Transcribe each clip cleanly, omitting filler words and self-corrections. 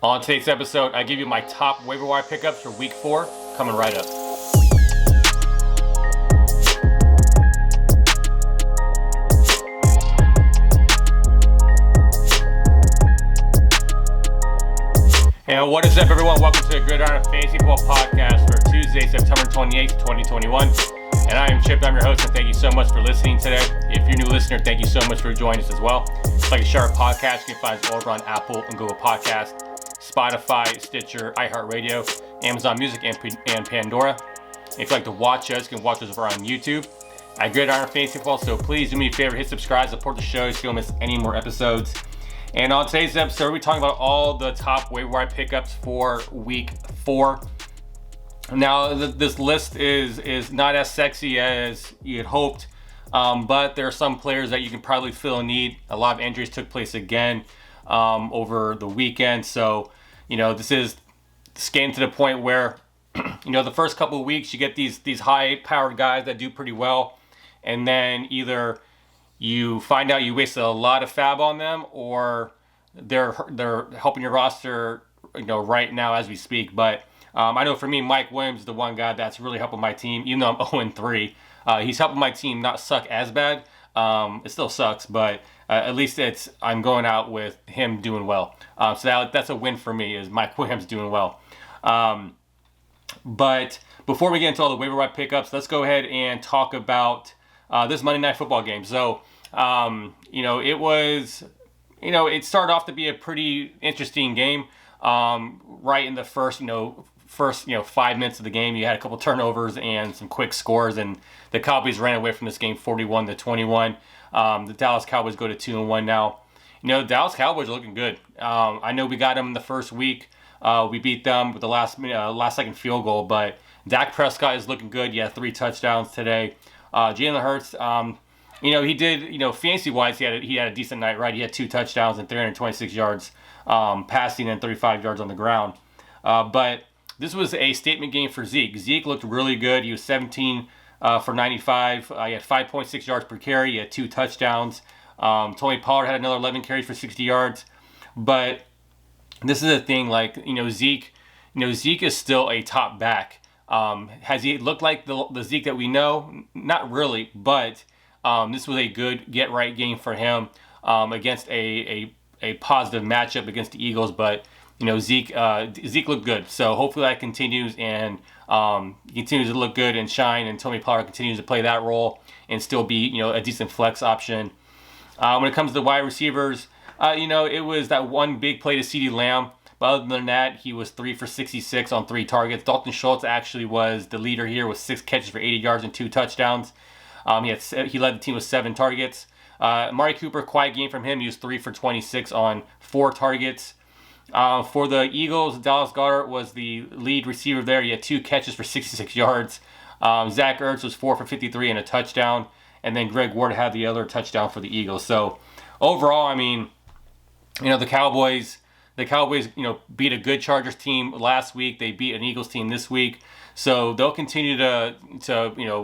On today's episode, I give you my top waiver wire pickups for week 4, coming right up. And what is up, everyone? Welcome to the Gridiron Fantasy Football Podcast for Tuesday, September 28th, 2021. And I am Chip, I'm your host, and thank you so much for listening today. If you're a new listener, thank you so much for joining us as well. If like to share our podcast, you can find us over on Apple and Google Podcasts, Spotify, Stitcher, iHeartRadio, Amazon Music, and Pandora. If you'd like to watch us, you can watch us over on YouTube at Gridiron Fantasy Football. So please do me a favor, hit subscribe, support the show so you don't miss any more episodes. And on today's episode, we're talking about all the top waiver wire pickups for week 4. Now, this list is not as sexy as you had hoped, but there are some players that you can probably feel a need. A lot of injuries took place again over the weekend. So, this is getting to the point where, the first couple of weeks, you get these high-powered guys that do pretty well, and then either you find out you wasted a lot of fab on them, or they're helping your roster, right now as we speak. But I know for me, Mike Williams is the one guy that's really helping my team, even though I'm 0-3. He's helping my team not suck as bad. It still sucks, but at least I'm going out with him doing well. So that's a win for me, is Mike Williams doing well. But before we get into all the waiver wire pickups, let's go ahead and talk about this Monday Night Football game. So, it started off to be a pretty interesting game. Right in the first 5 minutes of the game, you had a couple turnovers and some quick scores, and the Cowboys ran away from this game 41-21. The Dallas Cowboys go to 2-1 now. The Dallas Cowboys are looking good. I know we got them in the first week. We beat them with the last second field goal, but Dak Prescott is looking good. He had 3 touchdowns today. Jalen Hurts, he did, fantasy-wise, he had a decent night, right? He had 2 touchdowns and 326 yards passing and 35 yards on the ground. But this was a statement game for Zeke. Zeke looked really good. He was 17 for 95. He had 5.6 yards per carry. He had 2 touchdowns. Tony Pollard had another 11 carries for 60 yards. But this is the thing, Zeke, Zeke is still a top back. Has he looked like the Zeke that we know? Not really, but this was a good get-right game for him against a positive matchup against the Eagles. But, Zeke looked good. So hopefully that continues and he continues to look good and shine, and Tony Pollard continues to play that role and still be, a decent flex option. When it comes to the wide receivers, it was that one big play to CeeDee Lamb. But other than that, he was 3 for 66 on 3 targets. Dalton Schultz actually was the leader here with 6 catches for 80 yards and 2 touchdowns. He led the team with 7 targets. Amari Cooper, quiet game from him. He was 3 for 26 on 4 targets. For the Eagles, Dallas Goedert was the lead receiver there. He had 2 catches for 66 yards. Zach Ertz was 4 for 53 and a touchdown. And then Greg Ward had the other touchdown for the Eagles. So overall, the Cowboys, beat a good Chargers team last week. They beat an Eagles team this week. So they'll continue to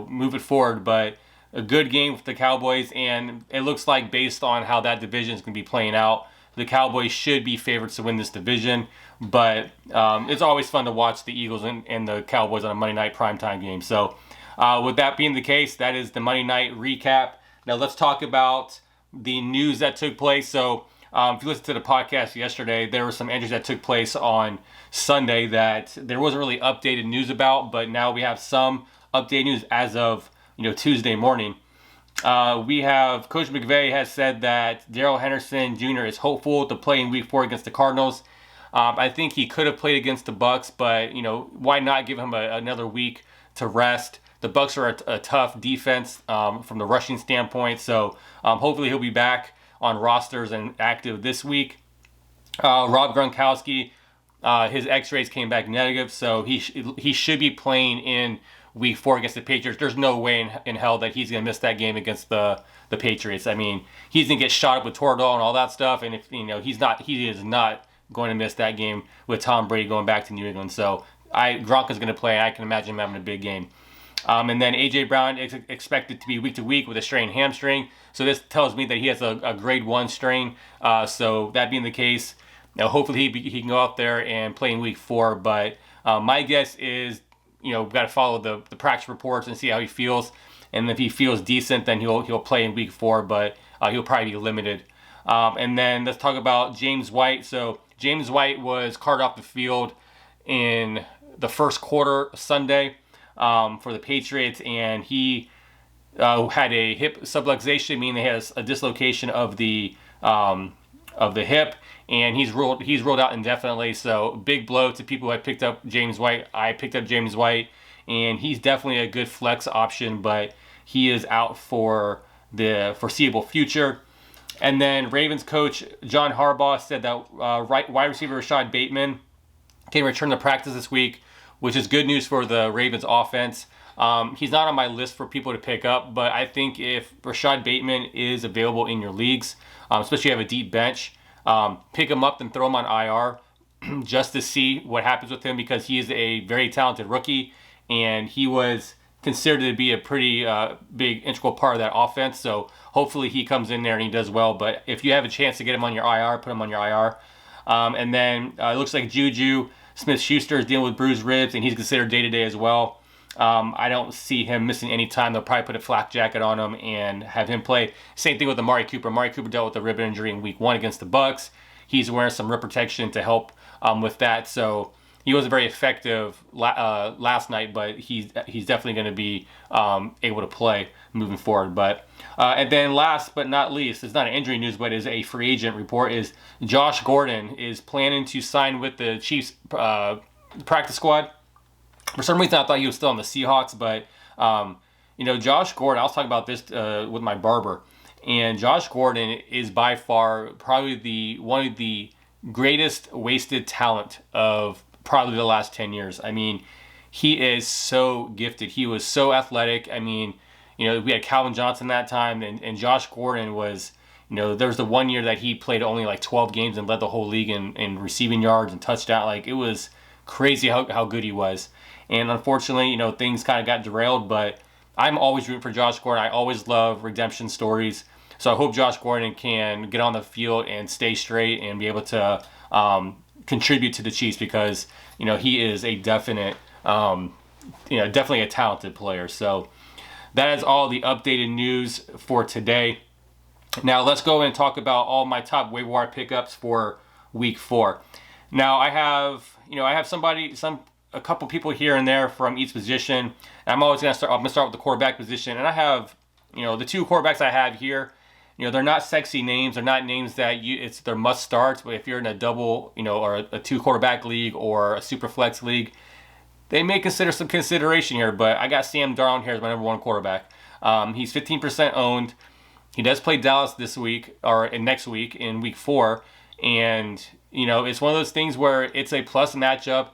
move it forward. But a good game with the Cowboys, and it looks like based on how that division is going to be playing out, the Cowboys should be favorites to win this division. But it's always fun to watch the Eagles and the Cowboys on a Monday night primetime game. So with that being the case, that is the Monday night recap. Now let's talk about the news that took place. So if you listened to the podcast yesterday, there were some injuries that took place on Sunday that there wasn't really updated news about, but now we have some updated news as of Tuesday morning. We have Coach McVay has said that Darrell Henderson Jr. is hopeful to play in Week 4 against the Cardinals. I think he could have played against the Bucs, but why not give him another week to rest? The Bucs are a tough defense from the rushing standpoint, so hopefully he'll be back on rosters and active this week. Rob Gronkowski, his X-rays came back negative, so he should be playing in Week 4 against the Patriots. There's no way in hell that he's going to miss that game against the Patriots. He's going to get shot up with Toradol and all that stuff, and if he is not going to miss that game with Tom Brady going back to New England. So Gronk is going to play. I can imagine him having a big game. And then A.J. Brown is expected to be week to week with a strained hamstring. So this tells me that he has a grade 1 strain. So that being the case, Now, hopefully he can go out there and play in week 4. But my guess is, we've got to follow the practice reports and see how he feels. And if he feels decent, then he'll play in week 4. But he'll probably be limited. And then let's talk about James White. So James White was carted off the field in the first quarter Sunday for the Patriots, and he had a hip subluxation, meaning he has a dislocation of the hip, and he's ruled out indefinitely. So big blow to people who had picked up James White. I picked up James White, and he's definitely a good flex option, but he is out for the foreseeable future. And then Ravens coach John Harbaugh said that wide receiver Rashad Bateman can return to practice this week, which is good news for the Ravens offense. He's not on my list for people to pick up, but I think if Rashad Bateman is available in your leagues, especially if you have a deep bench, pick him up and throw him on IR just to see what happens with him, because he is a very talented rookie, and he was considered to be a pretty big integral part of that offense. So hopefully he comes in there and he does well. But if you have a chance to get him on your IR, put him on your IR. And then it looks like Juju Smith-Schuster is dealing with bruised ribs, and he's considered day-to-day as well. I don't see him missing any time. They'll probably put a flak jacket on him and have him play. Same thing with Amari Cooper. Amari Cooper dealt with a rib injury in week 1 against the Bucs. He's wearing some rib protection to help with that. So he wasn't very effective last night, but he's definitely going to be able to play moving forward. But and then last but not least, it's not an injury news, but is a free agent report, is Josh Gordon is planning to sign with the Chiefs practice squad. For some reason, I thought he was still on the Seahawks, but Josh Gordon, I was talking about this with my barber, and Josh Gordon is by far probably one of the greatest wasted talent of probably the last 10 years. I mean, he is so gifted. He was so athletic. I mean, we had Calvin Johnson that time, and Josh Gordon was, there was the one year that he played only like 12 games and led the whole league in receiving yards and touchdown. Like, it was crazy how good he was. And unfortunately, things kind of got derailed, but I'm always rooting for Josh Gordon. I always love redemption stories. So I hope Josh Gordon can get on the field and stay straight and be able to contribute to the Chiefs, because, he is a definitely a talented player. So that is all the updated news for today. Now let's go and talk about all my top waiver wire pickups for week 4. Now I have a couple people here and there from each position. I'm going to start with the quarterback position, and I have, the 2 quarterbacks I have here. They're not sexy names. They're not names that they're must starts. But if you're in a double, or a 2 quarterback league or a super flex league, they may consider some consideration here. But I got Sam Darnold here as my number 1 quarterback. He's 15% owned. He does play Dallas this week or next week in week 4, and it's one of those things where it's a plus matchup.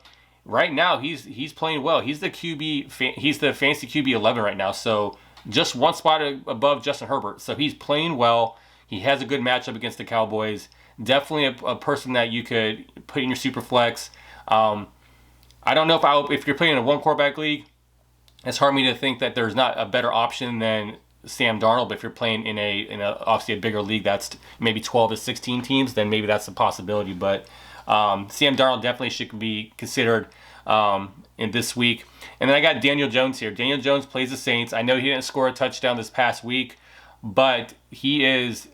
Right now, he's playing well. He's the QB. He's the fantasy QB 11 right now. So just one spot above Justin Herbert. So he's playing well. He has a good matchup against the Cowboys. Definitely a person that you could put in your super flex. I don't know if you're playing in a 1 quarterback league, it's hard for me to think that there's not a better option than Sam Darnold. But if you're playing in obviously a bigger league that's maybe 12 to 16 teams, then maybe that's a possibility. But Sam Darnold definitely should be considered in this week. And then I got Daniel Jones here. Daniel Jones plays the Saints. I know he didn't score a touchdown this past week, but he is,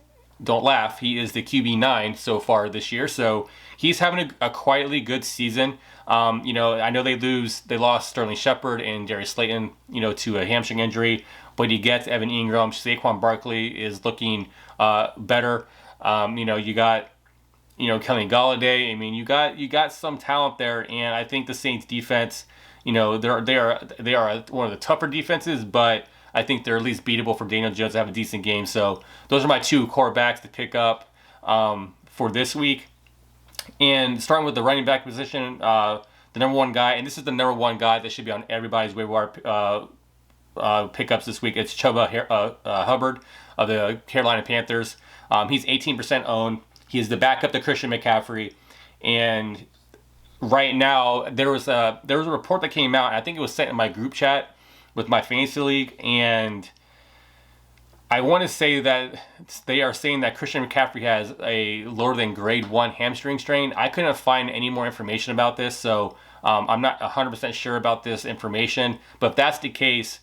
don't laugh, he is the QB9 so far this year. So he's having a quietly good season. I know they lost Sterling Shepard and Darius Slayton, to a hamstring injury, but he gets Evan Ingram. Saquon Barkley is looking better. You got Kenny Golladay. I mean, you got some talent there, and I think the Saints defense, they are one of the tougher defenses, but I think they're at least beatable for Daniel Jones to have a decent game. So those are my 2 quarterbacks to pick up for this week. And starting with the running back position, the number 1 guy, and this is the number 1 guy that should be on everybody's waiver wire pickups this week. It's Chuba Hubbard of the Carolina Panthers. He's 18% owned. He is the backup to Christian McCaffrey, and right now there was a report that came out. I think it was sent in my group chat with my fantasy league, and I want to say that they are saying that Christian McCaffrey has a lower than grade 1 hamstring strain. I couldn't find any more information about this, so I'm not 100% sure about this information. But if that's the case,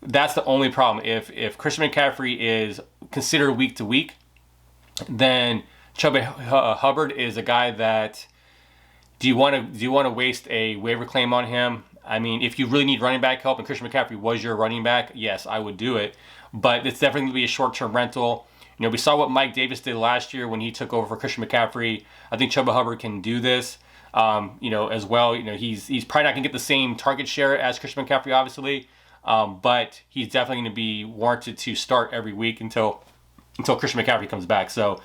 that's the only problem. If Christian McCaffrey is considered week to week, then Chuba Hubbard is a guy that do you want to waste a waiver claim on him? I mean, if you really need running back help and Christian McCaffrey was your running back, yes, I would do it. But it's definitely going to be a short-term rental. We saw what Mike Davis did last year when he took over for Christian McCaffrey. I think Chuba Hubbard can do this, as well. He's probably not going to get the same target share as Christian McCaffrey, obviously, but he's definitely going to be warranted to start every week until Christian McCaffrey comes back. So,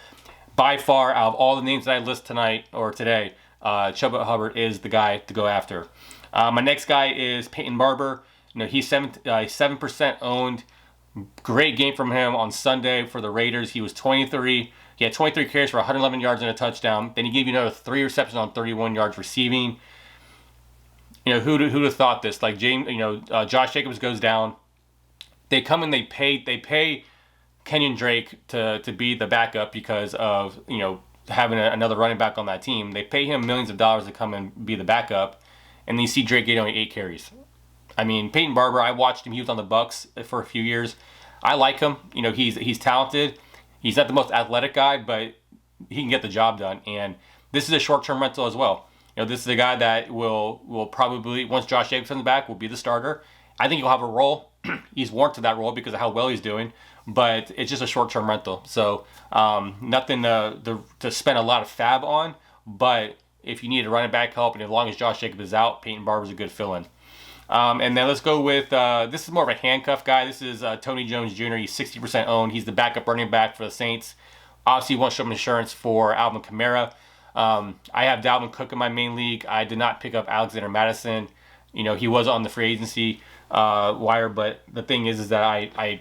by far, out of all the names that I list tonight or today, Chuba Hubbard is the guy to go after. My next guy is Peyton Barber. He's 7% owned. Great game from him on Sunday for the Raiders. He was 23. He had 23 carries for 111 yards and a touchdown. Then he gave you another 3 receptions on 31 yards receiving. Who'd have thought this? Like Josh Jacobs goes down. They come and they pay Kenyon Drake to be the backup because of having another running back on that team. They pay him millions of dollars to come and be the backup. And then you see Drake get only 8 carries. I mean, Peyton Barber, I watched him. He was on the Bucks for a few years. I like him. He's talented. He's not the most athletic guy, but he can get the job done. And this is a short-term rental as well. This is a guy that will probably, once Josh Jacobs comes back, will be the starter. I think he'll have a role. He's warranted that role because of how well he's doing. But it's just a short-term rental. So nothing to spend a lot of fab on. But if you need a running back help, and as long as Josh Jacobs is out, Peyton Barber's a good fill-in. And then let's go with, this is more of a handcuff guy. This is Tony Jones Jr. He's 60% owned. He's the backup running back for the Saints. Obviously, wants some insurance for Alvin Kamara. I have Dalvin Cook in my main league. I did not pick up Alexander Madison. He was on the free agency wire, but the thing is that I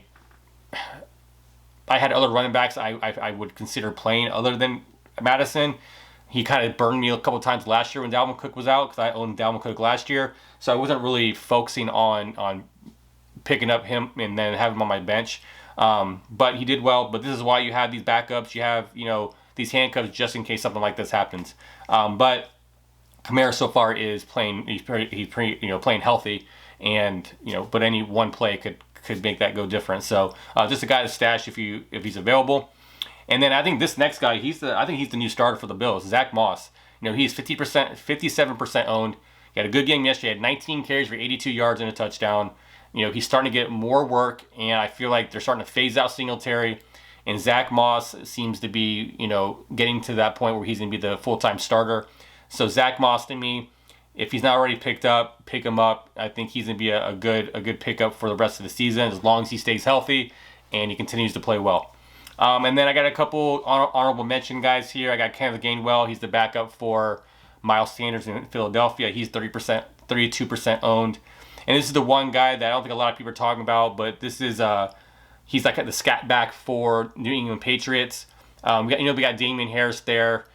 had other running backs I would consider playing other than Madison. He kind of burned me a couple times last year when Dalvin Cook was out because I owned Dalvin Cook last year. So I wasn't really focusing on picking up him and then having him on my bench. But he did well. But this is why you have these backups. You have, these handcuffs just in case something like this happens. But Kamara so far is playing, he's pretty, playing healthy. And, but any one play could make that go different. So just a guy to stash if he's available. And then I think this next guy, I think he's the new starter for the Bills, Zach Moss. He's 57% owned. He had a good game yesterday. He had 19 carries for 82 yards and a touchdown. He's starting to get more work, and I feel like they're starting to phase out Singletary. And Zach Moss seems to be, getting to that point where he's going to be the full-time starter. So Zach Moss, to me, if he's not already picked up, pick him up. I think he's going to be a good pickup for the rest of the season as long as he stays healthy and he continues to play well. And then I got a couple honorable mention guys here. I got Kenneth Gainwell. He's the backup for Miles Sanders in Philadelphia. He's 32% owned. And this is the one guy that I don't think a lot of people are talking about, but this is he's like at the scat back for New England Patriots. We got Damian Harris there,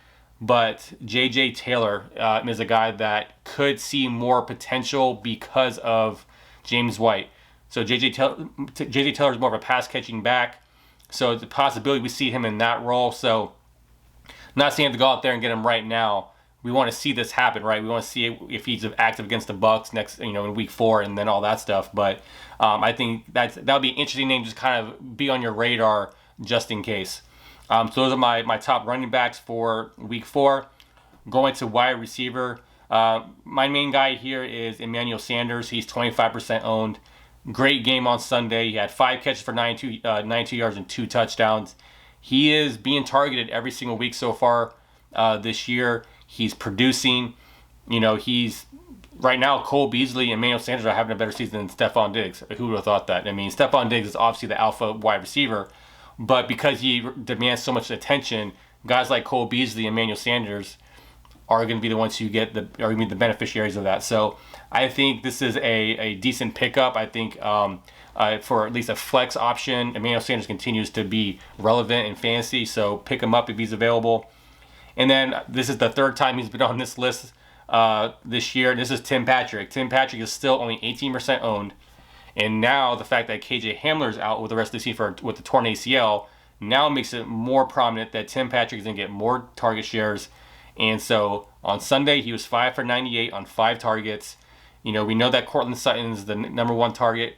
but J.J. Taylor is a guy that could see more potential because of James White. So J.J. Taylor is more of a pass-catching back. So it's a possibility we see him in that role. So not saying to go out there and get him right now. We want to see this happen, right? We want to see if he's active against the Bucs next, in week 4 and then all that stuff. But I think that would be an interesting name, just kind of be on your radar just in case. So those are my top running backs for week 4. Going to wide receiver, my main guy here is Emmanuel Sanders. He's 25% owned. Great game on Sunday. He had 5 catches for 92 yards and 2 touchdowns. He is being targeted every single week so far this year. He's producing. He's right now Cole Beasley and Emmanuel Sanders are having a better season than Stephon Diggs. Who would have thought that? I mean, Stephon Diggs is obviously the alpha wide receiver, but because he demands so much attention, guys like Cole Beasley and Emmanuel Sanders are going to be the ones who are going to be the beneficiaries of that. So I think this is a decent pickup. I think for at least a flex option, Emmanuel Sanders continues to be relevant in fantasy, so pick him up if he's available. And then this is the third time he's been on this list this year. This is Tim Patrick. Tim Patrick is still only 18% owned. And now the fact that KJ Hamler's out with the rest of the season with the torn ACL now makes it more prominent that Tim Patrick is going to get more target shares. And so on Sunday, he was 5 for 98 on 5 targets. We know that Courtland Sutton is the number 1 target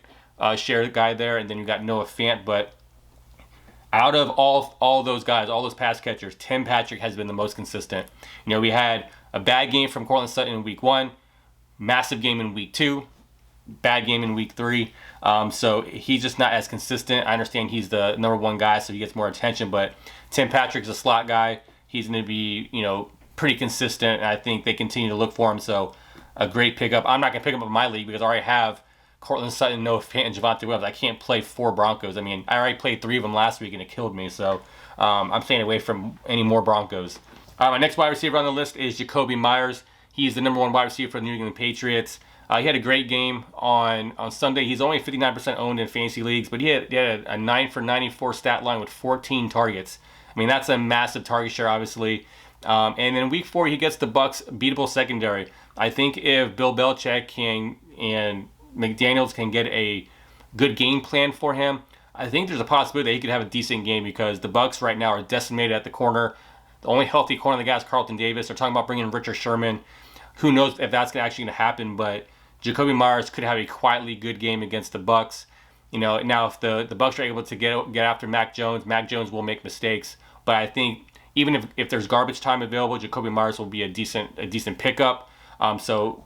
share guy there, and then you got Noah Fant. But out of all those guys, all those pass catchers, Tim Patrick has been the most consistent. We had a bad game from Courtland Sutton in week 1, massive game in week 2, bad game in week 3. So he's just not as consistent. I understand he's the number 1 guy, so he gets more attention, but Tim Patrick's a slot guy. He's going to be, pretty consistent, and I think they continue to look for him. So a great pickup. I'm not going to pick him up in my league because I already have Courtland Sutton, Noah Fant, and Javonte Williams. I can't play 4 Broncos. I mean, I already played 3 of them last week, and it killed me. So I'm staying away from any more Broncos. My next wide receiver on the list is Jacobi Meyers. He's the number 1 wide receiver for the New England Patriots. He had a great game on Sunday. He's only 59% owned in fantasy leagues, but he had a 9 for 94 stat line with 14 targets. I mean, that's a massive target share, obviously. And in week 4, he gets the Bucs' beatable secondary. I think if Bill Belichick and McDaniels can get a good game plan for him, I think there's a possibility that he could have a decent game because the Bucs right now are decimated at the corner. The only healthy corner of the guy is Carlton Davis. They're talking about bringing in Richard Sherman. Who knows if that's actually going to happen, but Jacobi Meyers could have a quietly good game against the Bucs. Now if the Bucs are able to get after Mac Jones will make mistakes. But I think even if there's garbage time available, Jacobi Meyers will be a decent pickup. So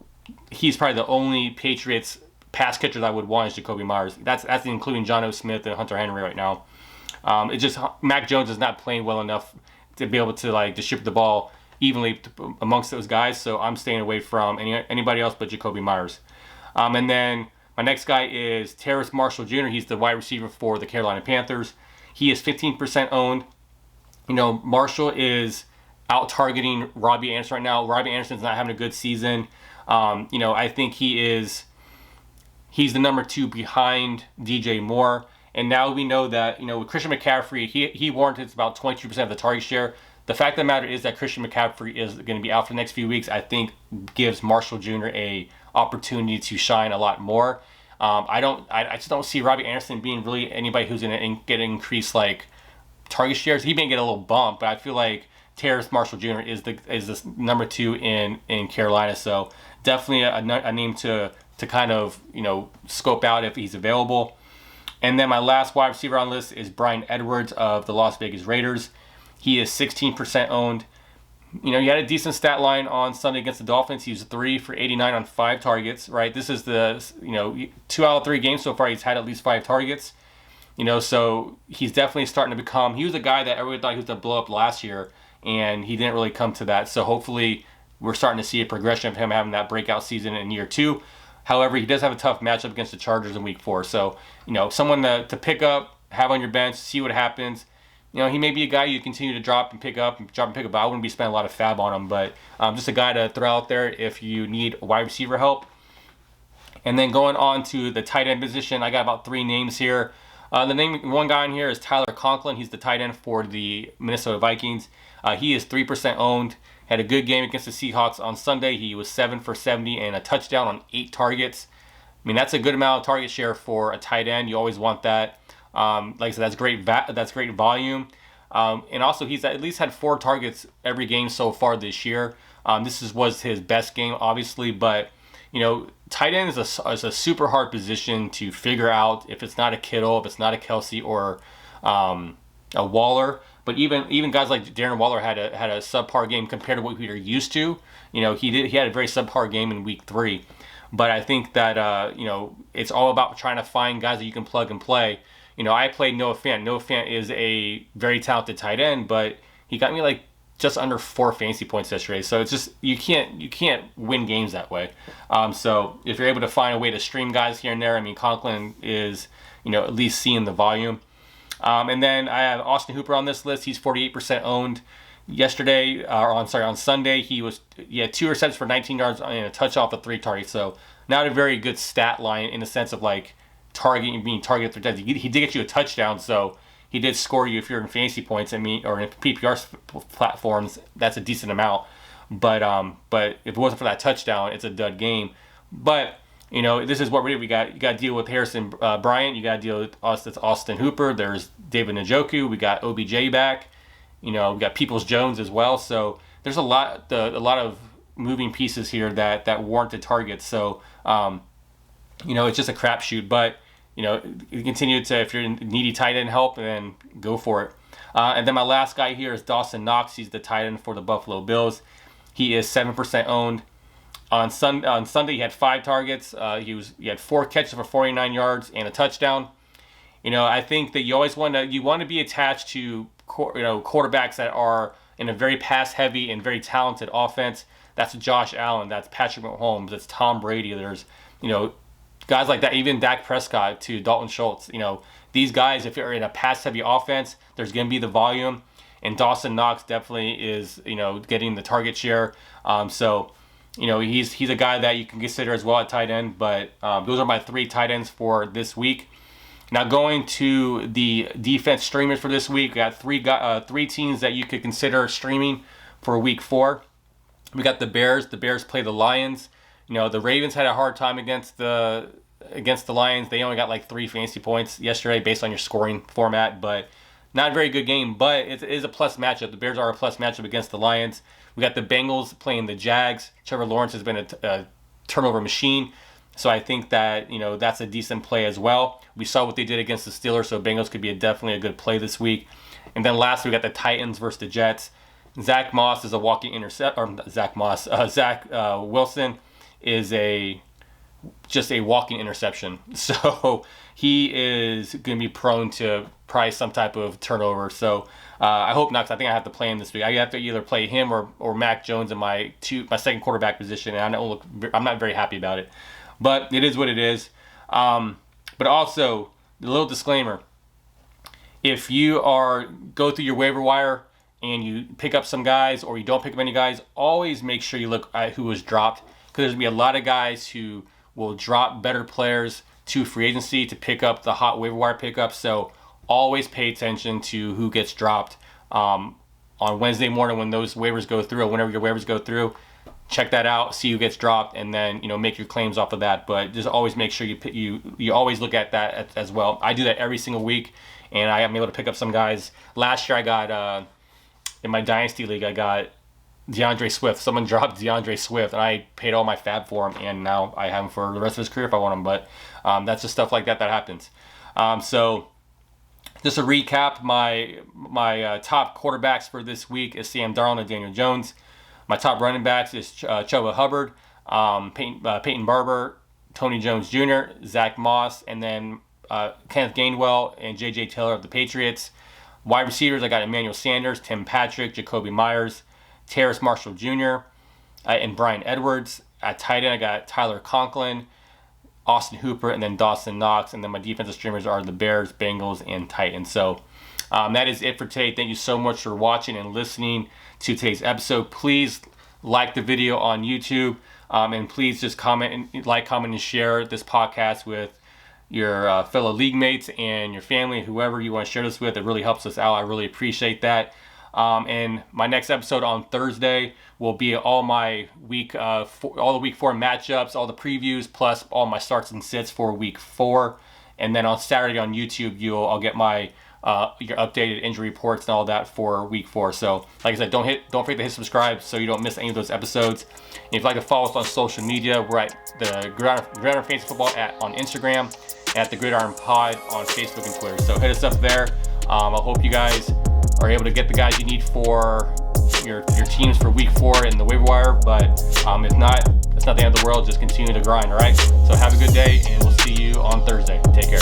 he's probably the only Patriots pass catcher that I would want is Jacobi Meyers. That's including John O. Smith and Hunter Henry right now. It's just Mac Jones is not playing well enough to be able to distribute the ball evenly amongst those guys. So I'm staying away from anybody else but Jacobi Meyers. And then my next guy is Terrace Marshall Jr. He's the wide receiver for the Carolina Panthers. He is 15% owned. Marshall is out targeting Robbie Anderson right now. Robbie Anderson's not having a good season. I think he's the number 2 behind DJ Moore. And now we know that, with Christian McCaffrey, he warrants about 22% of the target share. The fact of the matter is that Christian McCaffrey is going to be out for the next few weeks. I think gives Marshall Jr. a opportunity to shine a lot more. I just don't see Robbie Anderson being really anybody who's going to get increased target shares. He may get a little bump, but I feel like Terrace Marshall Jr. is the number 2 in Carolina. So definitely a name to kind of scope out if he's available. And then my last wide receiver on the list is Bryan Edwards of the Las Vegas Raiders. He is 16% owned. He had a decent stat line on Sunday against the Dolphins. He was 3 for 89 on 5 targets, right? This is the, 2 out of 3 games so far he's had at least 5 targets. So he's definitely starting to become, he was a guy that everybody thought he was going to blow up last year, and he didn't really come to that. So hopefully we're starting to see a progression of him having that breakout season in year 2. However, he does have a tough matchup against the Chargers in week 4. So, someone to pick up, have on your bench, see what happens. He may be a guy you continue to drop and pick up. But I wouldn't be spending a lot of fab on him. But just a guy to throw out there if you need wide receiver help. And then going on to the tight end position, I got about 3 names here. One guy in here is Tyler Conklin. He's the tight end for the Minnesota Vikings. He is 3% owned. Had a good game against the Seahawks on Sunday. He was 7 for 70 and a touchdown on 8 targets. I mean, that's a good amount of target share for a tight end. You always want that. Like I said, that's great volume. And also, he's at least had 4 targets every game so far this year. Was his best game, obviously, but tight end is a super hard position to figure out if it's not a Kittle, if it's not a Kelsey or a Waller. But even guys like Darren Waller had a subpar game compared to what we were used to. He had a very subpar game in week 3. But I think that it's all about trying to find guys that you can plug and play. I played Noah Fant. Noah Fant is a very talented tight end, but he got me just under 4 fantasy points yesterday. So it's just you can't win games that way. So if you're able to find a way to stream guys here and there, I mean Conklin is at least seeing the volume. And then I have Austin Hooper on this list. He's 48% owned. On Sunday, he had 2 receptions for 19 yards and a touch off of 3 targets. So not a very good stat line in the sense of being targeted 3 times. He did get you a touchdown, so he did score you if you're in fantasy points. I mean, or in PPR platforms, that's a decent amount. But if it wasn't for that touchdown, it's a dud game. But This is what we got. You got to deal with Harrison Bryant. You got to deal with Austin Hooper. There's David Njoku. We got OBJ back. We got Peoples-Jones as well. So there's a lot of moving pieces here that warranted targets. So it's just a crapshoot. But you continue to, if you're in needy tight end help, then go for it. And then my last guy here is Dawson Knox. He's the tight end for the Buffalo Bills. He is 7% owned. On Sunday, he had 5 targets. He had 4 catches for 49 yards and a touchdown. I think that you always want to be attached to quarterbacks that are in a very pass-heavy and very talented offense. That's Josh Allen. That's Patrick Mahomes. That's Tom Brady. There's guys like that. Even Dak Prescott to Dalton Schultz. These guys, if you're in a pass-heavy offense, there's going to be the volume, and Dawson Knox definitely is getting the target share. He's a guy that you can consider as well at tight end, but those are my 3 tight ends for this week. Now going to the defense streamers for this week, we got 3 teams that you could consider streaming for week 4. We got the Bears. The Bears play the Lions. The Ravens had a hard time against the Lions. They only got like 3 fantasy points yesterday based on your scoring format, but not a very good game. But it is a plus matchup. The Bears are a plus matchup against the Lions. We got the Bengals playing the Jags. Trevor Lawrence has been a turnover machine. So I think that, that's a decent play as well. We saw what they did against the Steelers, so Bengals could be definitely a good play this week. And then lastly, we got the Titans versus the Jets. Zach Moss is a walking intercept, or Zach Wilson is just a walking interception. So he is going to be prone to probably some type of turnover. So I hope not, because I think I have to play him this week. I have to either play him or Mac Jones in my second quarterback position, and I'm not very happy about it. But it is what it is. But also, a little disclaimer: if you go through your waiver wire and you pick up some guys, or you don't pick up any guys, always make sure you look at who was dropped, because there's going to be a lot of guys who will drop better players to free agency to pick up the hot waiver wire pickups. So always pay attention to who gets dropped on Wednesday morning when those waivers go through, or whenever your waivers go through. Check that out, see who gets dropped, and then make your claims off of that. But just always make sure you always look at that as well. I do that every single week, and I am able to pick up some guys. Last year I got in my Dynasty League, I got DeAndre Swift. Someone dropped DeAndre Swift, and I paid all my fab for him, and now I have him for the rest of his career if I want him. But that's just stuff like that happens. So just to recap, my top quarterbacks for this week is Sam Darnold and Daniel Jones. My top running backs is Chuba Hubbard, Peyton Barber, Tony Jones Jr., Zach Moss, and then Kenneth Gainwell and J.J. Taylor of the Patriots. Wide receivers, I got Emmanuel Sanders, Tim Patrick, Jacoby Meyers, Terrace Marshall Jr., and Brian Edwards. At tight end, I got Tyler Conklin, Austin Hooper, and then Dawson Knox. And then my defensive streamers are the Bears, Bengals, and Titans. So that is it for today. Thank you so much for watching and listening to today's episode. Please like the video on YouTube, and please just comment, and share this podcast with your fellow league mates and your family, whoever you want to share this with. It really helps us out. I really appreciate that. And my next episode on Thursday will be all my all the week 4 matchups, all the previews, plus all my starts and sits for week 4. And then on Saturday on YouTube, I'll get my your updated injury reports and all that for week 4. So like I said, don't forget to hit subscribe so you don't miss any of those episodes. And if you'd like to follow us on social media, we're at the Gridiron Fantasy Football on Instagram, and at the Gridiron Pod on Facebook and Twitter. So hit us up there. I hope you guys are able to get the guys you need for your teams for week 4 in the waiver wire. But if not, it's not the end of the world. Just continue to grind, all right? So have a good day, and we'll see you on Thursday. Take care.